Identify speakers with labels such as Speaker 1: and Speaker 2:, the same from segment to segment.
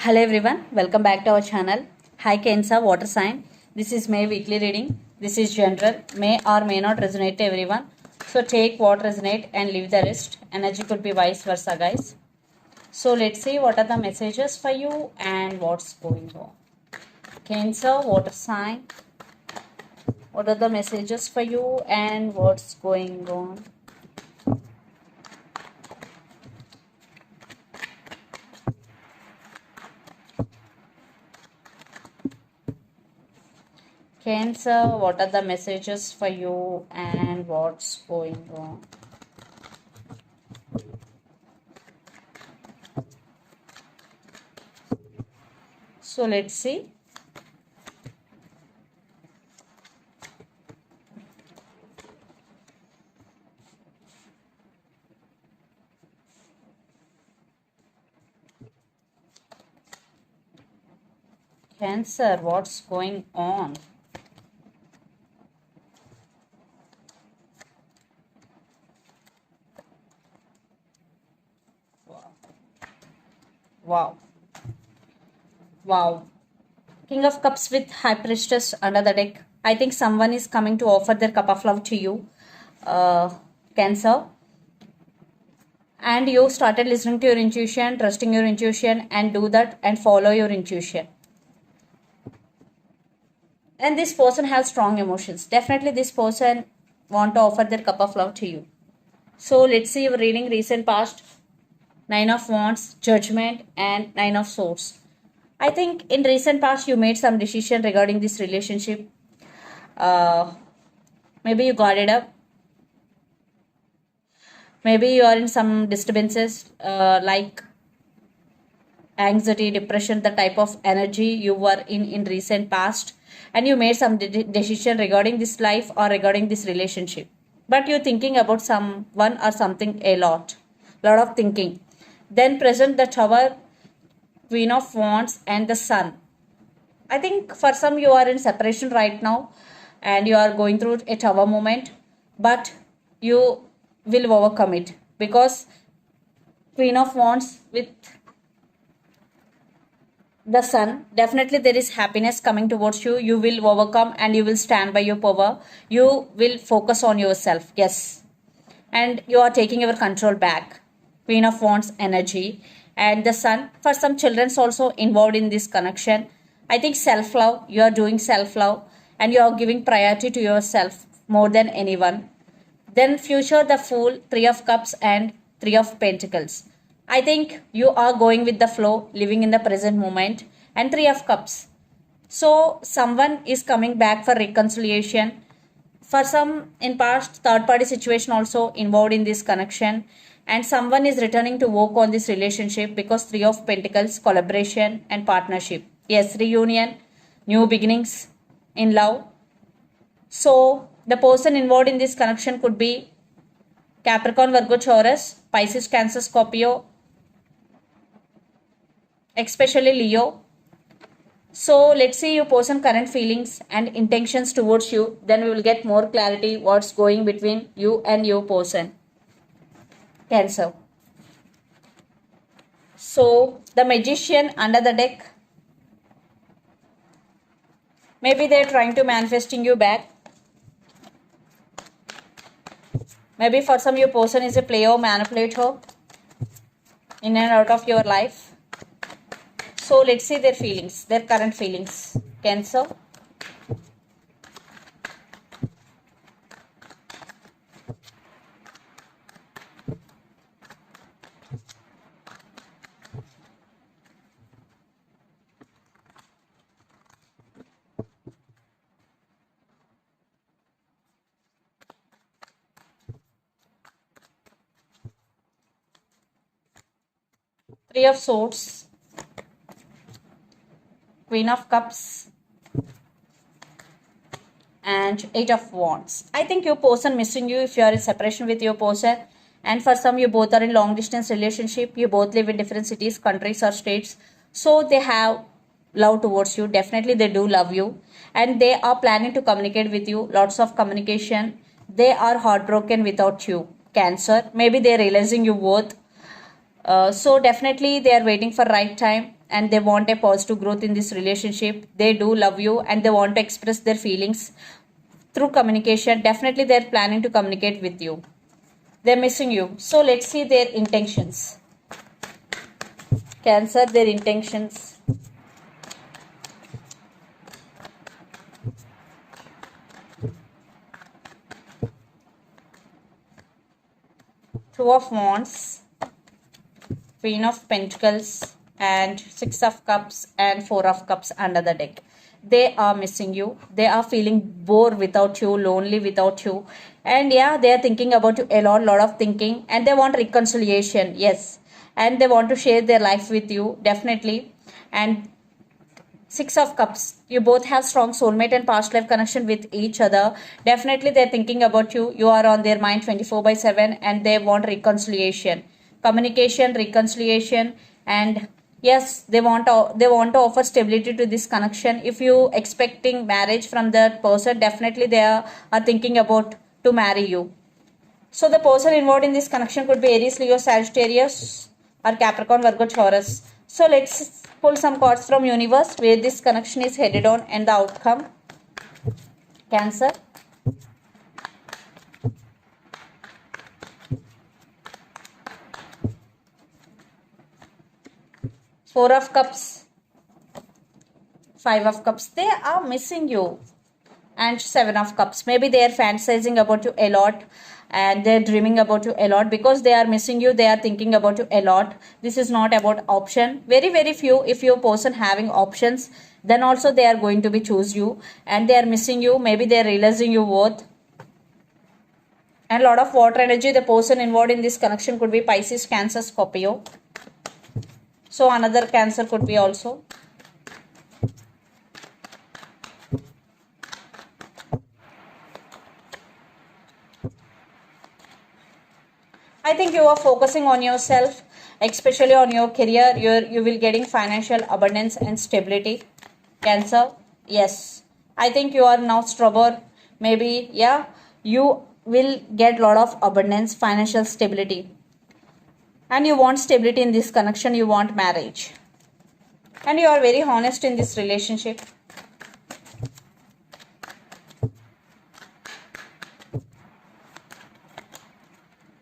Speaker 1: Hello everyone, welcome back to our channel. Hi Cancer, water sign. This is May weekly reading. This is general, may or may not resonate to everyone. So take what resonate and leave the rest. Energy could be vice versa, guys. So let's see what are the messages for you and what's going on. Cancer, water sign. What are the messages for you and what's going on? Cancer, what are the messages for you and what's going on? So let's see. Cancer, what's going on? Wow. Wow. King of Cups with High Priestess under the deck. I think someone is coming to offer their cup of love to you, Cancer. And you started listening to your intuition, trusting your intuition, and do that and follow your intuition. And this person has strong emotions. Definitely this person want to offer their cup of love to you. So let's see your reading recent past. Nine of Wands, Judgment, and Nine of Swords. I think in recent past you made some decision regarding this relationship. Maybe you got it up. Maybe you are in some disturbances like anxiety, depression, the type of energy you were in recent past, and you made some decision regarding this life or regarding this relationship. But you're thinking about someone or something a lot of thinking. Then present the Tower, Queen of Wands, and the Sun. I think for some you are in separation right now and you are going through a tower moment, but you will overcome it because Queen of Wands with the Sun, definitely there is happiness coming towards you. You will overcome and you will stand by your power. You will focus on yourself, yes, and you are taking your control back. Queen of Wands energy and the Sun, for some children's also involved in this connection. I think self love, you are doing self love and you are giving priority to yourself more than anyone. Then future, the Fool, Three of Cups, and Three of Pentacles. I think you are going with the flow, living in the present moment, and Three of Cups. So someone is coming back for reconciliation. For some in past, third party situation also involved in this connection, and someone is returning to work on this relationship because Three of Pentacles, collaboration and partnership. Yes, reunion, new beginnings in love. So the person involved in this connection could be Capricorn, Virgo, Taurus, Pisces, Cancer, Scorpio, especially Leo. So let's see your person current feelings and intentions towards you. Then we will get more clarity what's going between you and your person. Cancer. So the Magician under the deck. Maybe they're trying to manifesting you back. Maybe for some your person is a player, manipulator in and out of your life. So let's see their feelings, their current feelings. Cancer. Three of Swords, Queen of Cups, and Eight of Wands. I think your person missing you if you are in separation with your person, and for some you both are in long distance relationship. You both live in different cities, countries, or states. So they have love towards you. Definitely they do love you, and they are planning to communicate with you. Lots of communication. They are heartbroken without you. Cancer. Maybe they are realizing your worth. So definitely they are waiting for right time and they want a positive growth in this relationship. They do love you and they want to express their feelings through communication. Definitely they're planning to communicate with you. They're missing you. So let's see their intentions. Cancer, their intentions. Two of Wands, Queen of Pentacles, and Six of Cups and Four of Cups under the deck. They are missing you. They are feeling bored without you, lonely without you. And yeah, they are thinking about you a lot of thinking. And they want reconciliation, yes. And they want to share their life with you, definitely. And Six of Cups, you both have strong soulmate and past life connection with each other. Definitely they're thinking about you. You are on their mind 24/7 and they want reconciliation, communication, reconciliation. And yes, they want to offer stability to this connection. If you expecting marriage from that person, definitely they are thinking about to marry you. So the person involved in this connection could be Aries, Leo, Sagittarius, or Capricorn, Virgo, Taurus. So let's pull some cards from universe where this connection is headed on and the outcome. Cancer. Four of Cups. Five of Cups. They are missing you. And Seven of Cups. Maybe they are fantasizing about you a lot and they're dreaming about you a lot. Because they are missing you, they are thinking about you a lot. This is not about option. Very few. If your person having options, then also they are going to be choose you and they are missing you. Maybe they are realizing your worth. And a lot of water energy. The person involved in this connection could be Pisces, Cancer, Scorpio. So another Cancer could be also. I think you are focusing on yourself, especially on your career. You will getting financial abundance and stability. Cancer, yes. I think you are now stubborn. Maybe, yeah, you will get lot of abundance, financial stability. And you want stability in this connection. You want marriage. And you are very honest in this relationship.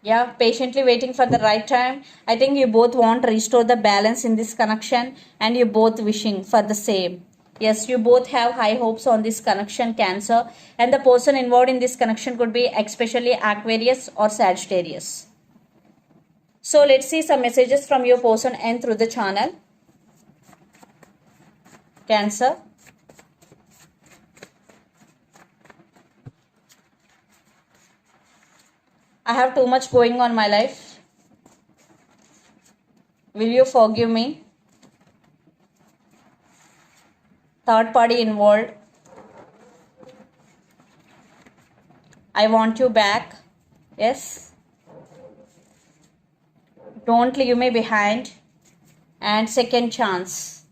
Speaker 1: Yeah, patiently waiting for the right time. I think you both want to restore the balance in this connection and you both wishing for the same. Yes, you both have high hopes on this connection, Cancer. And the person involved in this connection could be especially Aquarius or Sagittarius. So let's see some messages from your person and through the channel. Cancer. I have too much going on my life. Will you forgive me? Third party involved. I want you back. Yes. Don't leave me behind. And second chance.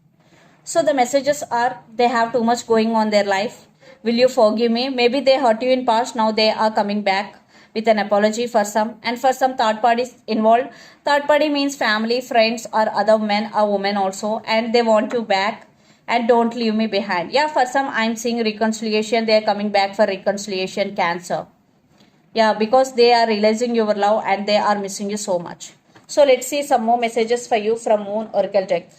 Speaker 1: So the messages are they have too much going on their life. Will you forgive me? Maybe they hurt you in past. Now they are coming back with an apology for some. And for some third parties involved. Third party means family, friends or other men or women also. And they want you back. And don't leave me behind. Yeah, for some I'm seeing reconciliation. They are coming back for reconciliation, Cancer. Yeah, because they are realizing your love and they are missing you so much. So let's see some more messages for you from Moon Oracle deck.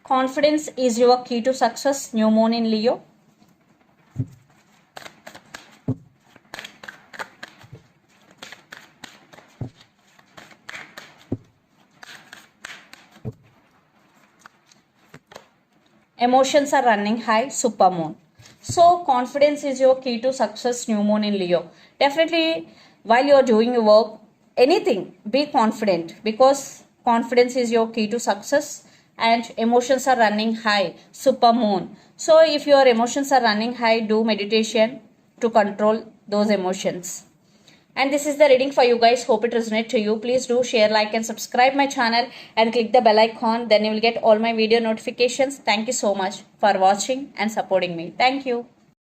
Speaker 1: Confidence is your key to success. New Moon in Leo. Emotions are running high. Super Moon. So confidence is your key to success. New Moon in Leo. Definitely while you are doing your work, anything, be confident because confidence is your key to success. And emotions are running high. Super Moon. So if your emotions are running high, do meditation to control those emotions. And this is the reading for you guys. Hope it resonates to you. Please do share, like and subscribe my channel and click the bell icon. Then you will get all my video notifications. Thank you so much for watching and supporting me. Thank you.